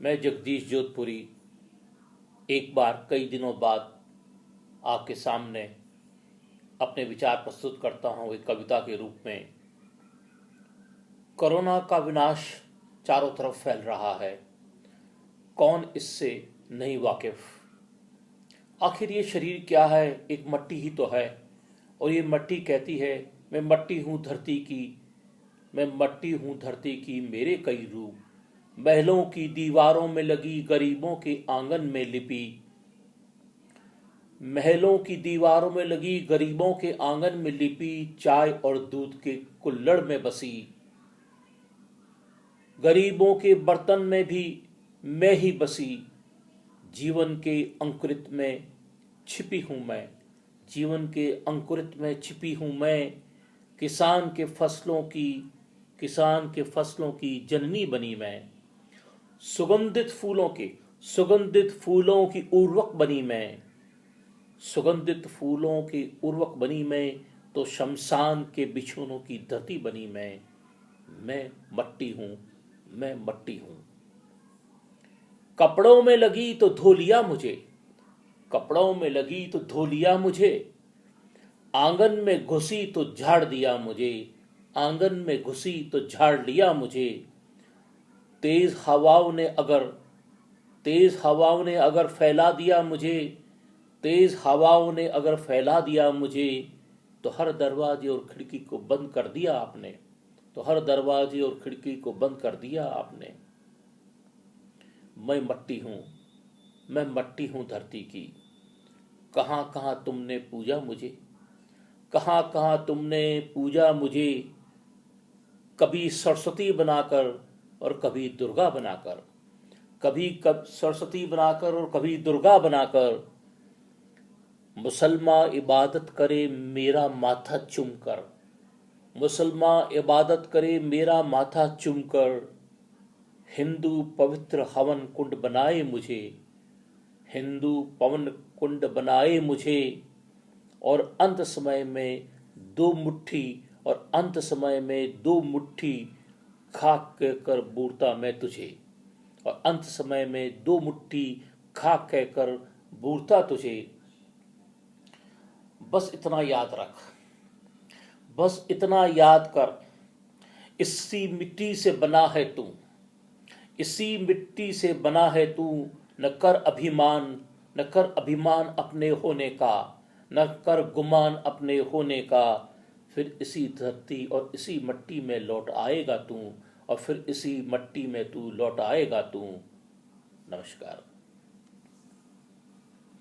मैं जगदीश जोधपुरी एक बार कई दिनों बाद आपके सामने अपने विचार प्रस्तुत करता हूँ एक कविता के रूप में। कोरोना का विनाश चारों तरफ फैल रहा है, कौन इससे नहीं वाकिफ। आखिर ये शरीर क्या है, एक मट्टी ही तो है, और ये मट्टी कहती है मैं मट्टी हूँ धरती की, मैं मट्टी हूँ धरती की, मेरे कई रूप महलों की दीवारों में लगी, गरीबों के आंगन में लिपी। महलों की दीवारों में लगी, गरीबों के आंगन में लिपी, चाय और दूध के कुल्हड़ में बसी। गरीबों के बर्तन में भी मैं ही बसी, जीवन के अंकुरित में छिपी हूं मैं, जीवन के अंकुरित में छिपी हूं मैं। किसान के फसलों की जननी बनी मैं, सुगंधित फूलों की उर्वक बनी मैं, सुगंधित फूलों की उर्वक बनी मैं, तो शमशान के बिछोनों की धरती बनी मैं मट्टी हूं, मैं मट्टी हूं। कपड़ों में लगी तो धो लिया मुझे, कपड़ों में लगी तो धो लिया मुझे, आंगन में घुसी तो झाड़ दिया मुझे, आंगन में घुसी तो झाड़ लिया मुझे। तेज हवाओं ने अगर फैला दिया मुझे, तेज हवाओं ने अगर फैला दिया मुझे, तो हर दरवाजे और खिड़की को बंद कर दिया आपने, तो हर दरवाजे और खिड़की को बंद कर दिया आपने। मैं मट्टी हूं धरती की, कहां कहां तुमने पूजा मुझे, कहां कहां तुमने पूजा मुझे। कभी सरस्वती बनाकर और कभी दुर्गा बनाकर, सरस्वती बनाकर और कभी दुर्गा बनाकर। मुसलमान इबादत करे मेरा माथा चूमकर, मुसलमान इबादत करे मेरा माथा चूमकर। हिंदू पवित्र हवन कुंड बनाए मुझे, हिंदू पवन कुंड बनाए मुझे। और अंत समय में दो मुट्ठी खाक कहकर बूरता मैं तुझे, और अंत समय में दो मुट्ठी खाक कहकर बूरता तुझे। बस इतना याद रख, बस इतना याद कर, इसी मिट्टी से बना है तू, इसी मिट्टी से बना है तू। न कर अभिमान अपने होने का, न कर गुमान अपने होने का। फिर इसी धरती और इसी मट्टी में लौट आएगा तू, और फिर इसी मट्टी में तू लौट आएगा तू। नमस्कार।